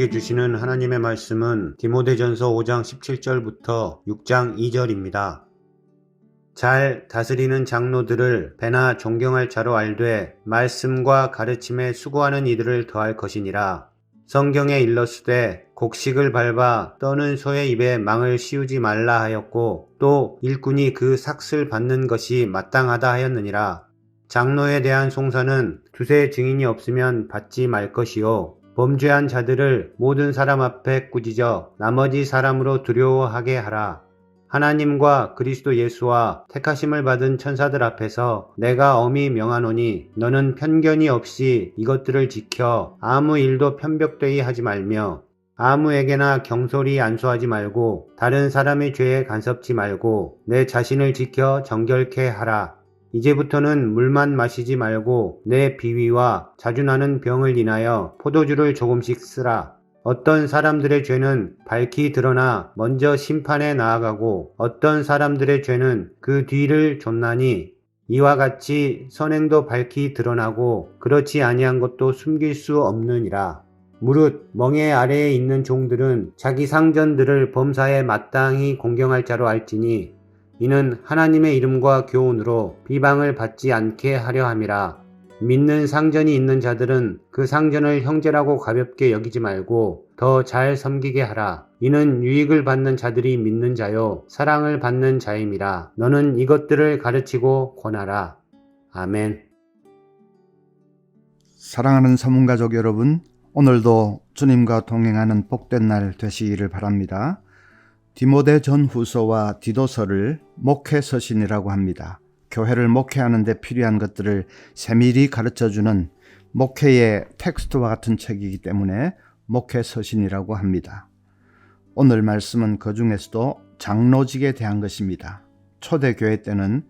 우리에게 주시는 하나님의 말씀은 디모데전서 5장 17절부터 6장 2절입니다. 잘 다스리는 장로들을 배나 존경할 자로 알되 말씀과 가르침에 수고하는 이들을 더할 것이니라. 성경에 일렀으되 곡식을 밟아 떠는 소의 입에 망을 씌우지 말라 하였고 또 일꾼이 그 삭슬 받는 것이 마땅하다 하였느니라. 장로에 대한 송사는 두세 증인이 없으면 받지 말 것이요 범죄한 자들을 모든 사람 앞에 꾸짖어 나머지 사람으로 두려워하게 하라. 하나님과 그리스도 예수와 택하심을 받은 천사들 앞에서 내가 엄히 명하노니 너는 편견이 없이 이것들을 지켜 아무 일도 편벽되이 하지 말며 아무에게나 경솔히 안수하지 말고 다른 사람의 죄에 간섭지 말고 내 자신을 지켜 정결케 하라. 이제부터는 물만 마시지 말고 내 비위와 자주 나는 병을 인하여 포도주를 조금씩 쓰라. 어떤 사람들의 죄는 밝히 드러나 먼저 심판에 나아가고 어떤 사람들의 죄는 그 뒤를 좇나니 이와 같이 선행도 밝히 드러나고 그렇지 아니한 것도 숨길 수 없느니라. 무릇 멍에 아래에 있는 종들은 자기 상전들을 범사에 마땅히 공경할 자로 알지니 이는 하나님의 이름과 교훈으로 비방을 받지 않게 하려 함이라. 믿는 상전이 있는 자들은 그 상전을 형제라고 가볍게 여기지 말고 더 잘 섬기게 하라. 이는 유익을 받는 자들이 믿는 자요 사랑을 받는 자임이라. 너는 이것들을 가르치고 권하라. 아멘. 사랑하는 서문가족 여러분, 오늘도 주님과 동행하는 복된 날 되시기를 바랍니다. 디모데 전후서와 디도서를 목회서신이라고 합니다. 교회를 목회하는 데 필요한 것들을 세밀히 가르쳐주는 목회의 텍스트와 같은 책이기 때문에 목회서신이라고 합니다. 오늘 말씀은 그 중에서도 장로직에 대한 것입니다. 초대교회 때는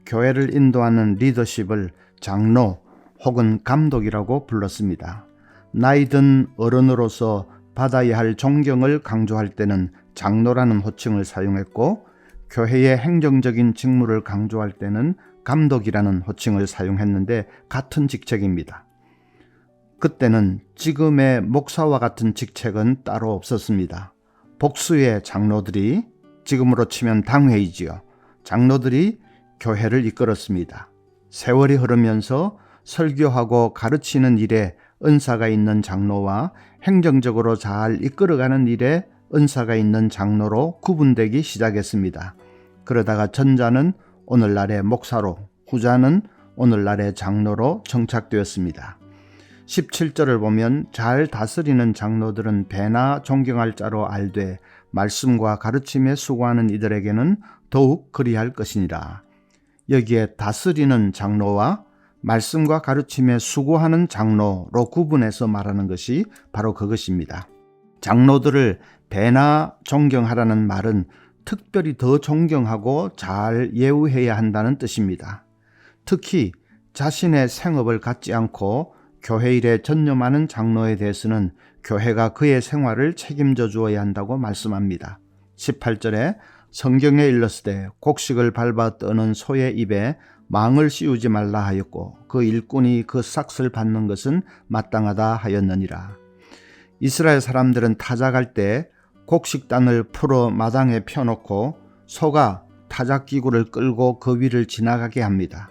교회를 인도하는 리더십을 장로 혹은 감독이라고 불렀습니다. 나이든 어른으로서 받아야 할 존경을 강조할 때는 장로라는 호칭을 사용했고 교회의 행정적인 직무를 강조할 때는 감독이라는 호칭을 사용했는데 같은 직책입니다. 그때는 지금의 목사와 같은 직책은 따로 없었습니다. 복수의 장로들이, 지금으로 치면 당회이지요. 장로들이 교회를 이끌었습니다. 세월이 흐르면서 설교하고 가르치는 일에 은사가 있는 장로와 행정적으로 잘 이끌어가는 일에 은사가 있는 장로로 구분되기 시작했습니다. 그러다가 전자는 오늘날의 목사로, 후자는 오늘날의 장로로 정착되었습니다. 17절을 보면 잘 다스리는 장로들은 배나 존경할 자로 알되 말씀과 가르침에 수고하는 이들에게는 더욱 그리할 것이니라. 여기에 다스리는 장로와 말씀과 가르침에 수고하는 장로로 구분해서 말하는 것이 바로 그것입니다. 장로들을 배나 존경하라는 말은 특별히 더 존경하고 잘 예우해야 한다는 뜻입니다. 특히 자신의 생업을 갖지 않고 교회 일에 전념하는 장로에 대해서는 교회가 그의 생활을 책임져 주어야 한다고 말씀합니다. 18절에 성경에 일렀으되 곡식을 밟아 떠는 소의 입에 망을 씌우지 말라 하였고 그 일꾼이 그 삭슬 받는 것은 마땅하다 하였느니라. 이스라엘 사람들은 타작할 때 곡식단을 풀어 마당에 펴놓고 소가 타작기구를 끌고 그 위를 지나가게 합니다.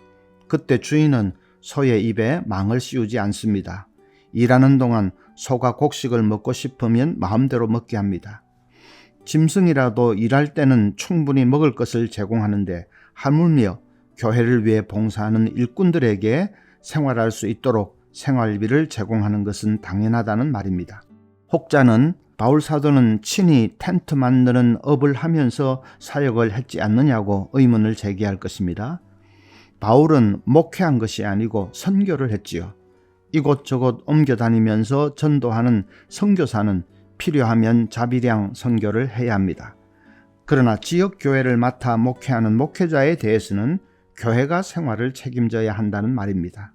그때 주인은 소의 입에 망을 씌우지 않습니다. 일하는 동안 소가 곡식을 먹고 싶으면 마음대로 먹게 합니다. 짐승이라도 일할 때는 충분히 먹을 것을 제공하는데 하물며 교회를 위해 봉사하는 일꾼들에게 생활할 수 있도록 생활비를 제공하는 것은 당연하다는 말입니다. 혹자는 바울 사도는 친히 텐트 만드는 업을 하면서 사역을 했지 않느냐고 의문을 제기할 것입니다. 바울은 목회한 것이 아니고 선교를 했지요. 이곳저곳 옮겨 다니면서 전도하는 선교사는 필요하면 자비량 선교를 해야 합니다. 그러나 지역 교회를 맡아 목회하는 목회자에 대해서는 교회가 생활을 책임져야 한다는 말입니다.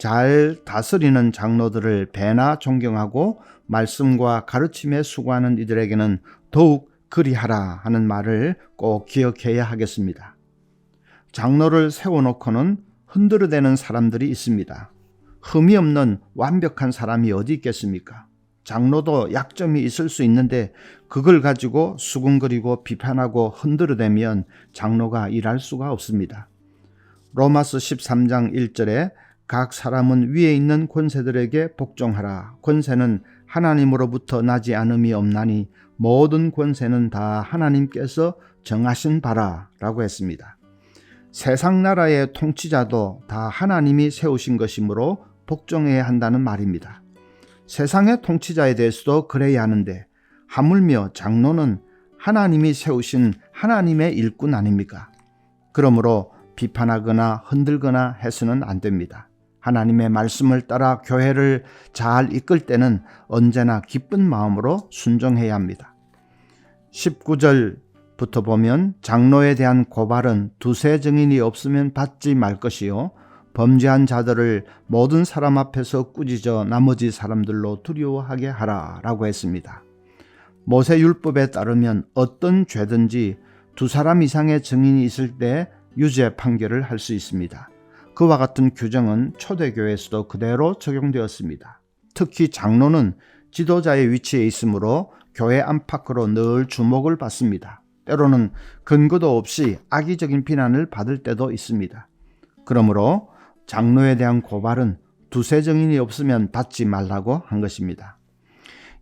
잘 다스리는 장로들을 배나 존경하고 말씀과 가르침에 수고하는 이들에게는 더욱 그리하라 하는 말을 꼭 기억해야 하겠습니다. 장로를 세워놓고는 흔들어대는 사람들이 있습니다. 흠이 없는 완벽한 사람이 어디 있겠습니까? 장로도 약점이 있을 수 있는데 그걸 가지고 수군거리고 비판하고 흔들어대면 장로가 일할 수가 없습니다. 로마서 13장 1절에 각 사람은 위에 있는 권세들에게 복종하라. 권세는 하나님으로부터 나지 않음이 없나니 모든 권세는 다 하나님께서 정하신 바라 라고 했습니다. 세상 나라의 통치자도 다 하나님이 세우신 것이므로 복종해야 한다는 말입니다. 세상의 통치자에 대해서도 그래야 하는데 하물며 장로는 하나님이 세우신 하나님의 일꾼 아닙니까? 그러므로 비판하거나 흔들거나 해서는 안 됩니다. 하나님의 말씀을 따라 교회를 잘 이끌 때는 언제나 기쁜 마음으로 순종해야 합니다. 19절부터 보면 장로에 대한 고발은 두세 증인이 없으면 받지 말 것이요 범죄한 자들을 모든 사람 앞에서 꾸짖어 나머지 사람들로 두려워하게 하라 라고 했습니다. 모세율법에 따르면 어떤 죄든지 두 사람 이상의 증인이 있을 때 유죄 판결을 할 수 있습니다. 그와 같은 규정은 초대교회에서도 그대로 적용되었습니다. 특히 장로는 지도자의 위치에 있으므로 교회 안팎으로 늘 주목을 받습니다. 때로는 근거도 없이 악의적인 비난을 받을 때도 있습니다. 그러므로 장로에 대한 고발은 두세 증인이 없으면 받지 말라고 한 것입니다.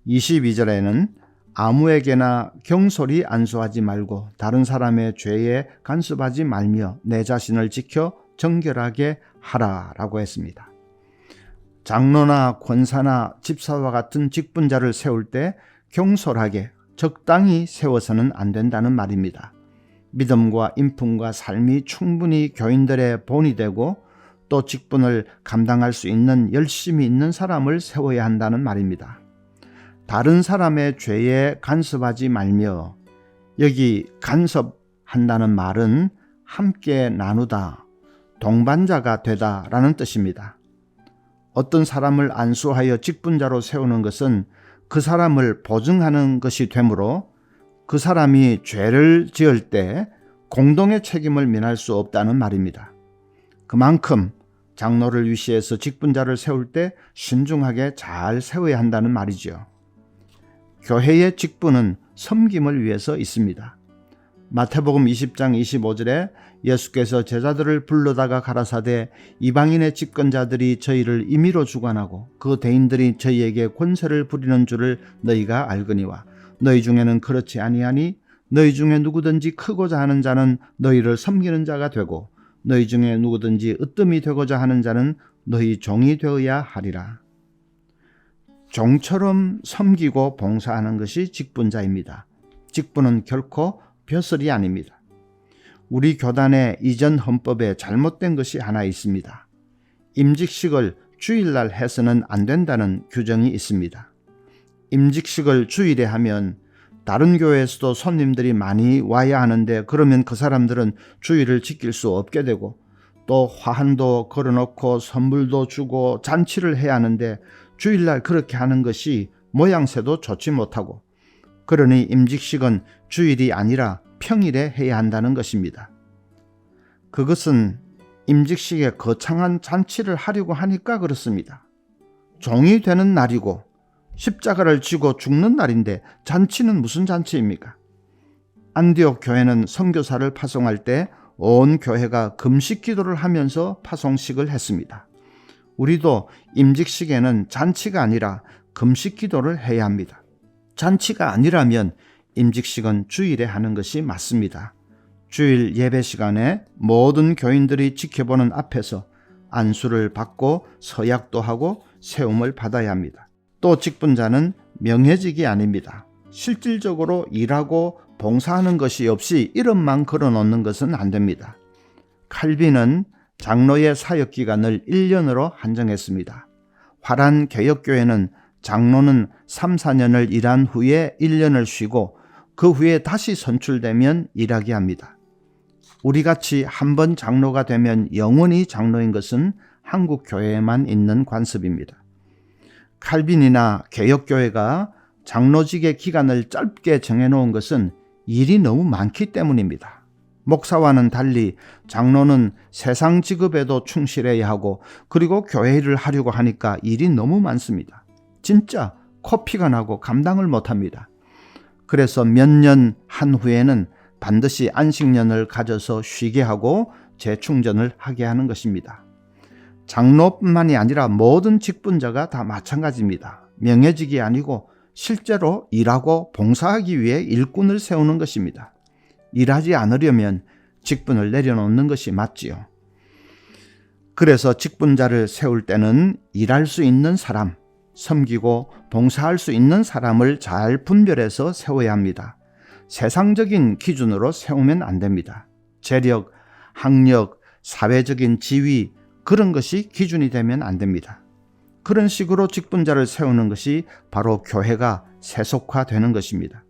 22절에는 아무에게나 경솔히 안수하지 말고 다른 사람의 죄에 간섭하지 말며 내 자신을 지켜 정결하게 하라라고 했습니다. 장로나 권사나 집사와 같은 직분자를 세울 때 경솔하게 적당히 세워서는 안 된다는 말입니다. 믿음과 인품과 삶이 충분히 교인들의 본이 되고 또 직분을 감당할 수 있는 열심이 있는 사람을 세워야 한다는 말입니다. 다른 사람의 죄에 간섭하지 말며, 여기 간섭한다는 말은 함께 나누다, 동반자가 되다 라는 뜻입니다. 어떤 사람을 안수하여 직분자로 세우는 것은 그 사람을 보증하는 것이 되므로 그 사람이 죄를 지을 때 공동의 책임을 면할 수 없다는 말입니다. 그만큼 장로를 위시해서 직분자를 세울 때 신중하게 잘 세워야 한다는 말이죠. 교회의 직분은 섬김을 위해서 있습니다. 마태복음 20장 25절에 예수께서 제자들을 불러다가 가라사대 이방인의 집권자들이 저희를 임의로 주관하고 그 대인들이 저희에게 권세를 부리는 줄을 너희가 알거니와 너희 중에는 그렇지 아니하니 너희 중에 누구든지 크고자 하는 자는 너희를 섬기는 자가 되고 너희 중에 누구든지 으뜸이 되고자 하는 자는 너희 종이 되어야 하리라. 종처럼 섬기고 봉사하는 것이 직분자입니다. 직분은 결코 벼슬이 아닙니다. 우리 교단의 이전 헌법에 잘못된 것이 하나 있습니다. 임직식을 주일날 해서는 안 된다는 규정이 있습니다. 임직식을 주일에 하면 다른 교회에서도 손님들이 많이 와야 하는데 그러면 그 사람들은 주일을 지킬 수 없게 되고 또 화환도 걸어놓고 선물도 주고 잔치를 해야 하는데 주일날 그렇게 하는 것이 모양새도 좋지 못하고 그러니 임직식은 주일이 아니라 평일에 해야 한다는 것입니다. 그것은 임직식에 거창한 잔치를 하려고 하니까 그렇습니다. 종이 되는 날이고 십자가를 지고 죽는 날인데 잔치는 무슨 잔치입니까? 안디옥 교회는 선교사를 파송할 때 온 교회가 금식 기도를 하면서 파송식을 했습니다. 우리도 임직식에는 잔치가 아니라 금식 기도를 해야 합니다. 잔치가 아니라면 임직식은 주일에 하는 것이 맞습니다. 주일 예배 시간에 모든 교인들이 지켜보는 앞에서 안수를 받고 서약도 하고 세움을 받아야 합니다. 또 직분자는 명예직이 아닙니다. 실질적으로 일하고 봉사하는 것이 없이 이름만 걸어놓는 것은 안 됩니다. 칼빈은 장로의 사역기간을 1년으로 한정했습니다. 화란 개혁교회는 장로는 3, 4년을 일한 후에 1년을 쉬고 그 후에 다시 선출되면 일하게 합니다. 우리같이 한 번 장로가 되면 영원히 장로인 것은 한국 교회에만 있는 관습입니다. 칼빈이나 개혁교회가 장로직의 기간을 짧게 정해놓은 것은 일이 너무 많기 때문입니다. 목사와는 달리 장로는 세상 직업에도 충실해야 하고 그리고 교회 일을 하려고 하니까 일이 너무 많습니다. 진짜 코피가 나고 감당을 못합니다. 그래서 몇 년 한 후에는 반드시 안식년을 가져서 쉬게 하고 재충전을 하게 하는 것입니다. 장로뿐만이 아니라 모든 직분자가 다 마찬가지입니다. 명예직이 아니고 실제로 일하고 봉사하기 위해 일꾼을 세우는 것입니다. 일하지 않으려면 직분을 내려놓는 것이 맞지요. 그래서 직분자를 세울 때는 일할 수 있는 사람, 섬기고 봉사할 수 있는 사람을 잘 분별해서 세워야 합니다. 세상적인 기준으로 세우면 안 됩니다. 재력, 학력, 사회적인 지위, 그런 것이 기준이 되면 안 됩니다. 그런 식으로 직분자를 세우는 것이 바로 교회가 세속화되는 것입니다.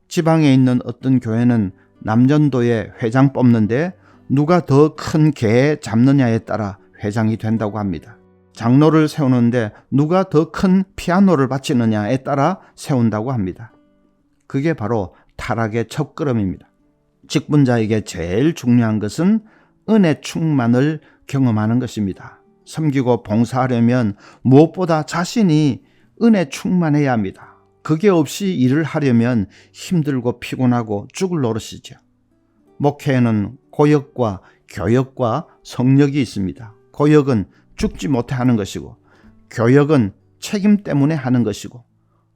지방에 있는 어떤 교회는 남전도에 회장 뽑는데 누가 더 큰 개 잡느냐에 따라 회장이 된다고 합니다. 장로를 세우는데 누가 더 큰 피아노를 바치느냐에 따라 세운다고 합니다. 그게 바로 타락의 첫걸음입니다. 직분자에게 제일 중요한 것은 은혜 충만을 경험하는 것입니다. 섬기고 봉사하려면 무엇보다 자신이 은혜 충만해야 합니다. 그게 없이 일을 하려면 힘들고 피곤하고 죽을 노릇이죠. 목회에는 고역과 교역과 성역이 있습니다. 고역은 죽지 못해 하는 것이고, 교역은 책임 때문에 하는 것이고,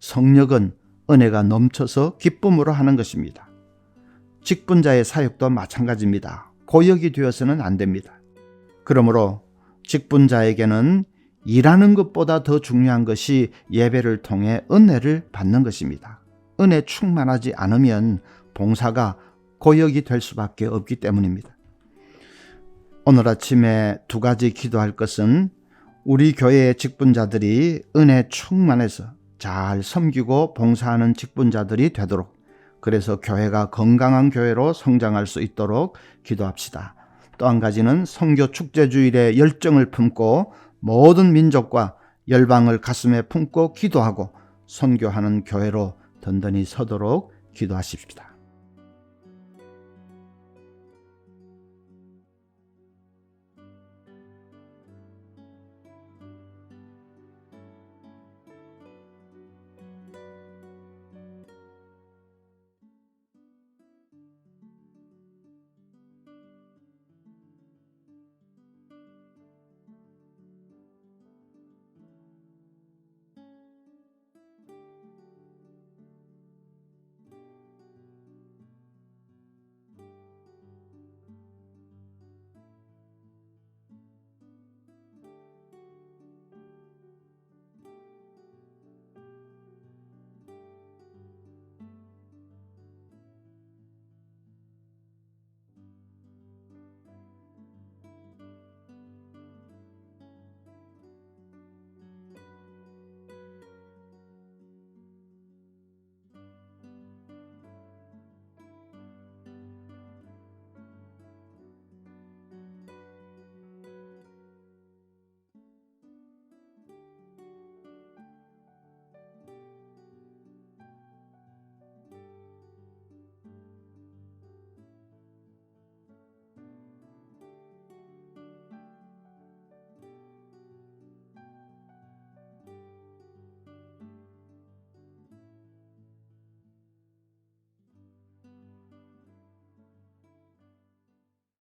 성역은 은혜가 넘쳐서 기쁨으로 하는 것입니다. 직분자의 사역도 마찬가지입니다. 고역이 되어서는 안 됩니다. 그러므로 직분자에게는 일하는 것보다 더 중요한 것이 예배를 통해 은혜를 받는 것입니다. 은혜 충만하지 않으면 봉사가 고역이 될 수밖에 없기 때문입니다. 오늘 아침에 두 가지 기도할 것은 우리 교회의 직분자들이 은혜 충만해서 잘 섬기고 봉사하는 직분자들이 되도록, 그래서 교회가 건강한 교회로 성장할 수 있도록 기도합시다. 또 한 가지는 선교 축제주일에 열정을 품고 모든 민족과 열방을 가슴에 품고 기도하고 선교하는 교회로 든든히 서도록 기도하십시다.